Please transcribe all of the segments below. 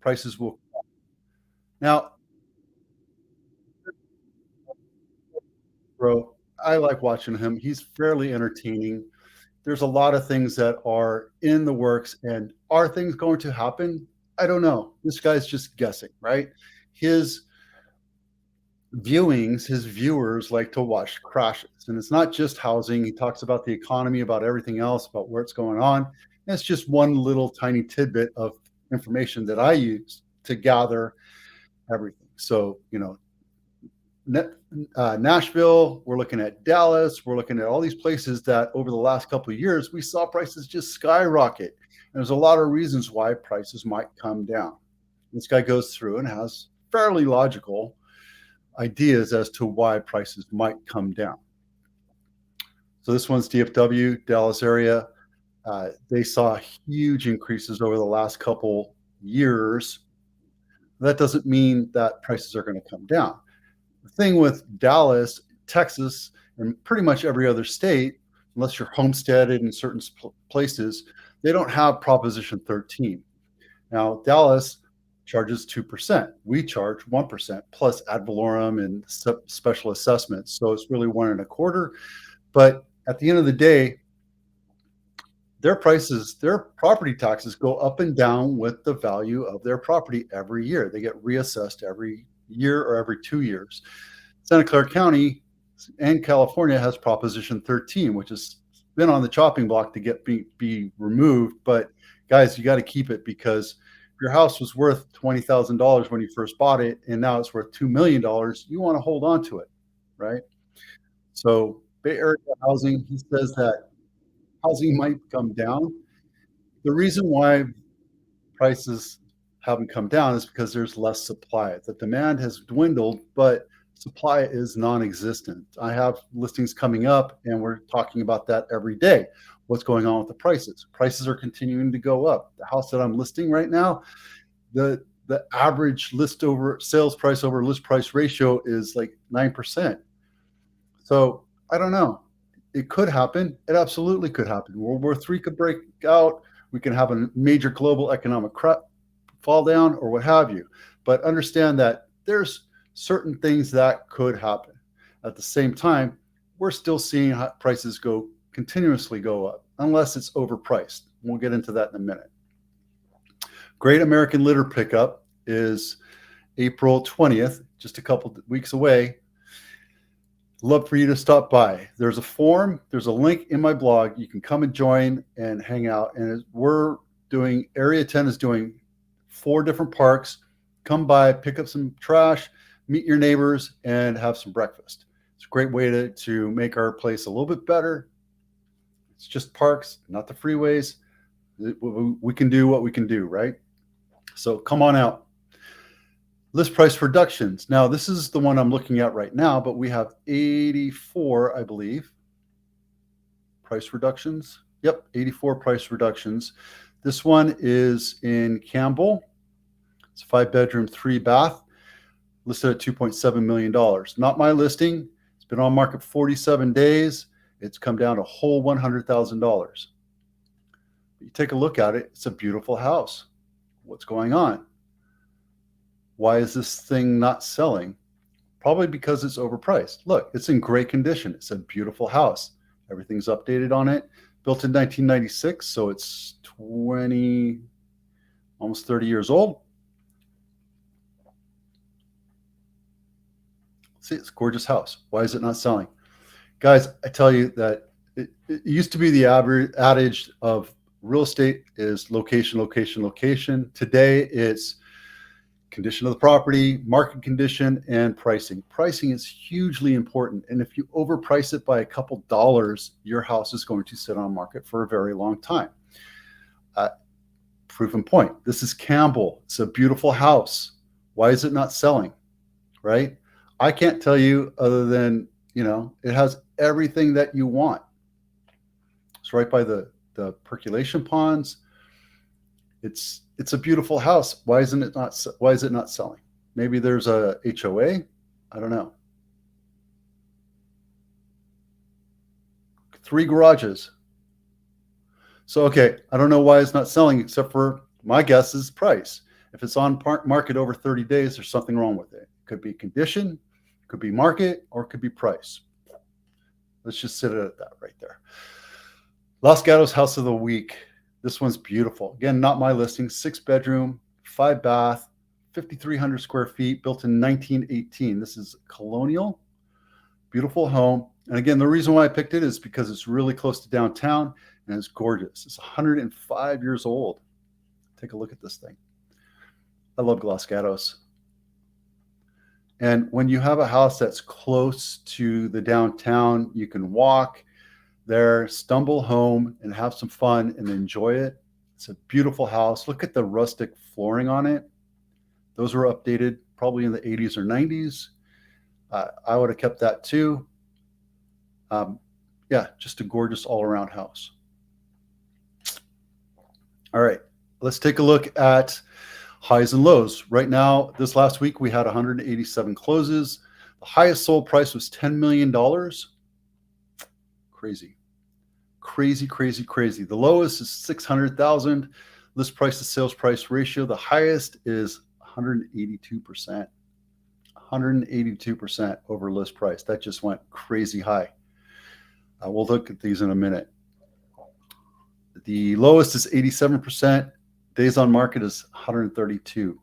prices will. Now, bro, I like watching him. He's fairly entertaining. There's a lot of things that are in the works, and are things going to happen? I don't know. This guy's just guessing, right? His his viewers like to watch crashes, and it's not just housing. He talks about the economy, about everything else, about where it's going on. And it's just one little tiny tidbit of information that I use to gather everything. So, Nashville, we're looking at Dallas, we're looking at all these places that over the last couple of years, we saw prices just skyrocket. And there's a lot of reasons why prices might come down. This guy goes through and has fairly logical ideas as to why prices might come down. So this one's DFW, Dallas area. They saw huge increases over the last couple years. That doesn't mean that prices are going to come down. The thing with Dallas, Texas, and pretty much every other state, unless you're homesteaded in certain places, they don't have Proposition 13. Now, Dallas charges 2%. We charge 1% plus ad valorem and special assessments. So it's really 1.25. But at the end of the day, their prices, their property taxes go up and down with the value of their property every year. They get reassessed every year or every 2 years. Santa Clara County and California has Proposition 13, which has been on the chopping block to get be removed. But guys, you got to keep it, because if your house was worth $20,000 when you first bought it and now it's worth $2 million, you want to hold on to it, right? So Bay Area housing, he says that housing might come down. The reason why prices haven't come down is because there's less supply. The demand has dwindled, but supply is non-existent. I have listings coming up, and we're talking about that every day. What's going on with the prices? Prices are continuing to go up. The house that I'm listing right now, the average list over sales price over list price ratio is like 9%. So I don't know. It could happen. It absolutely could happen. World War III could break out. We can have a major global economic fall down, or what have you. But understand that there's certain things that could happen. At the same time, we're still seeing prices continuously go up, unless it's overpriced. We'll get into that in a minute. Great American Litter Pickup is April 20th, just a couple weeks away. Love for you to stop by. There's a form, there's a link in my blog. You can come and join and hang out. And Area 10 is doing 4 different parks. Come by, pick up some trash, meet your neighbors, and have some breakfast. It's a great way to make our place a little bit better. It's just parks, not the freeways. We can do what we can do, right? So come on out. List price reductions. Now, this is the one I'm looking at right now, but we have 84, I believe, price reductions. Yep, 84 price reductions. This one is in Campbell. It's a 5-bedroom, 3-bath, listed at $2.7 million. Not my listing. It's been on market 47 days. It's come down a whole $100,000. You take a look at it. It's a beautiful house. What's going on? Why is this thing not selling? Probably because it's overpriced. Look, it's in great condition. It's a beautiful house. Everything's updated on it. Built in 1996, so it's almost 30 years old. See, it's a gorgeous house. Why is it not selling? Guys, I tell you that it used to be the adage of real estate is location, location, location. Today, it's condition of the property, market condition, and pricing. Pricing is hugely important. And if you overprice it by a couple dollars, your house is going to sit on market for a very long time. Proof and point. This is Campbell. It's a beautiful house. Why is it not selling? Right? I can't tell you other than, it has everything that you want. It's right by the percolation ponds. It's a beautiful house. Why is it not selling? Maybe there's a HOA. I don't know. 3 garages. So, okay, I don't know why it's not selling, except for my guess is price. If it's on market over 30 days, there's something wrong with it. It could be condition, could be market, or it could be price. Let's just sit it at that right there. Los Gatos House of the Week. This one's beautiful. Again, not my listing. 6-bedroom, 5-bath, 5,300 square feet, built in 1918. This is colonial, beautiful home. And again, the reason why I picked it is because it's really close to downtown and it's gorgeous. It's 105 years old. Take a look at this thing. I love Los Gatos. And when you have a house that's close to the downtown, you can walk there, stumble home, and have some fun and enjoy it. It's a beautiful house. Look at the rustic flooring on it. Those were updated probably in the 80s or 90s. I would have kept that too. Yeah, just a gorgeous all-around house. All right, let's take a look at highs and lows. Right now, this last week, we had 187 closes. The highest sold price was $10 million. Crazy, crazy, crazy, crazy. The lowest is 600,000. List price to sales price ratio. The highest is 182%. 182% over list price. That just went crazy high. We'll look at these in a minute. The lowest is 87%. Days on market is 132.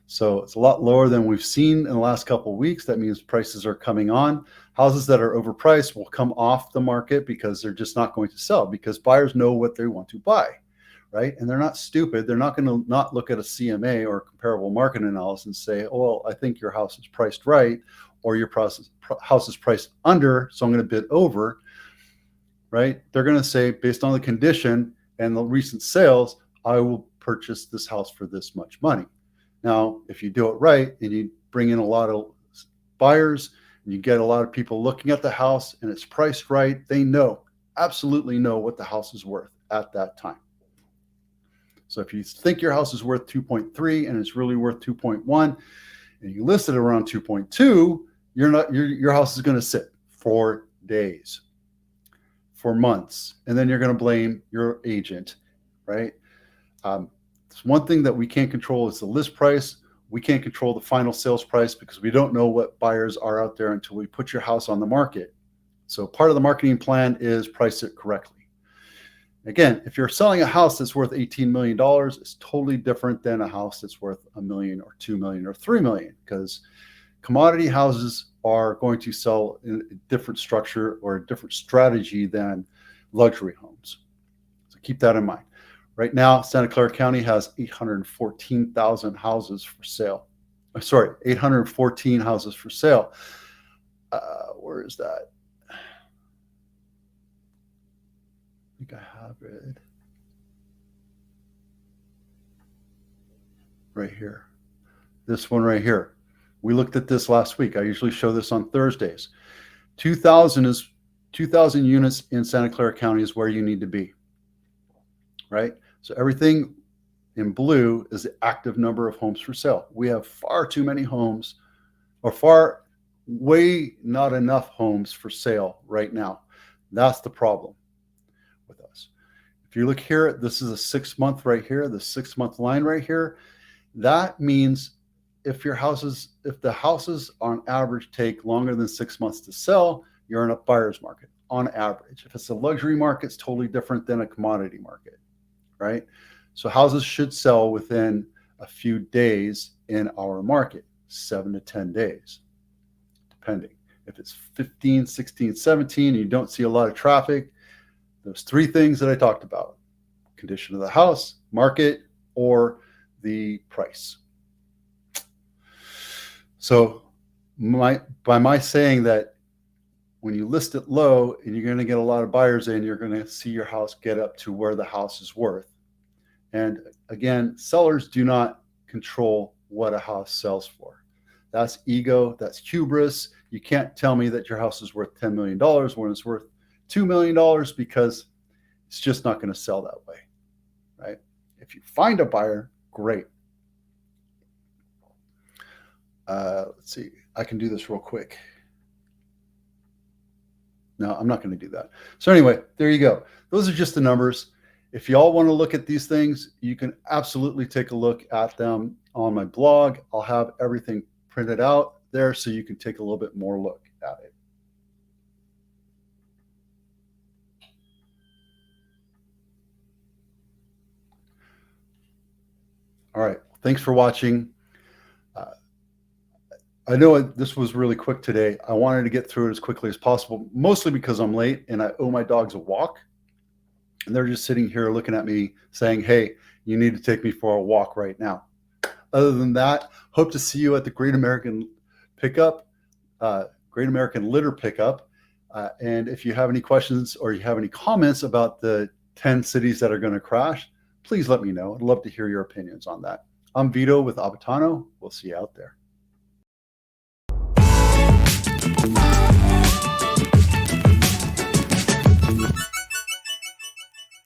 So it's a lot lower than we've seen in the last couple of weeks. That means prices are coming on. Houses that are overpriced will come off the market because they're just not going to sell, because buyers know what they want to buy, right? And they're not stupid. They're not going to not look at a CMA or comparable market analysis and say, oh, well, I think your house is priced right, or your house is priced under, so I'm going to bid over, right? They're going to say, based on the condition and the recent sales, I will purchase this house for this much money. Now, if you do it right and you bring in a lot of buyers and you get a lot of people looking at the house and it's priced right, they know, absolutely know what the house is worth at that time. So if you think your house is worth 2.3 and it's really worth 2.1 and you list it around 2.2, your house is going to sit for days, for months, and then you're going to blame your agent, right? One thing that we can't control is the list price. We can't control the final sales price because we don't know what buyers are out there until we put your house on the market. So part of the marketing plan is price it correctly. Again, if you're selling a house that's worth $18 million, it's totally different than a house that's worth $1 million or $2 million or $3 million, because commodity houses are going to sell in a different structure or a different strategy than luxury homes. So keep that in mind. Right now, Santa Clara County has 814,000 houses for sale. Sorry, 814 houses for sale. Where is that? I think I have it right here. This one right here. We looked at this last week. I usually show this on Thursdays. 2,000 units in Santa Clara County is where you need to be, right? So everything in blue is the active number of homes for sale. We have far too many homes, or way not enough homes for sale right now. That's the problem with us. If you look here, this is a 6-month right here, the 6-month line right here. That means if the houses on average take longer than 6 months to sell, you're in a buyer's market on average. If it's a luxury market, it's totally different than a commodity market, right? So houses should sell within a few days in our market, 7 to 10 days, depending. If it's 15, 16, 17, and you don't see a lot of traffic, those 3 things that I talked about: condition of the house, market, or the price. So by my saying that when you list it low and you're going to get a lot of buyers in, you're going to see your house get up to where the house is worth. And again, sellers do not control what a house sells for. That's ego, that's hubris. You can't tell me that your house is worth $10 million when it's worth $2 million, because it's just not going to sell that way, right? If you find a buyer, great. Let's see, I can do this real quick. No, I'm not going to do that. So anyway, there you go. Those are just the numbers. If y'all want to look at these things, you can absolutely take a look at them on my blog. I'll have everything printed out there so you can take a little bit more look at it. All right. Thanks for watching. I know this was really quick today. I wanted to get through it as quickly as possible, mostly because I'm late and I owe my dogs a walk. And they're just sitting here looking at me saying, hey, you need to take me for a walk right now. Other than that, hope to see you at the Great American Pickup, Great American Litter Pickup. And if you have any questions or you have any comments about the 10 cities that are going to crash, please let me know. I'd love to hear your opinions on that. I'm Vito with Abitano. We'll see you out there.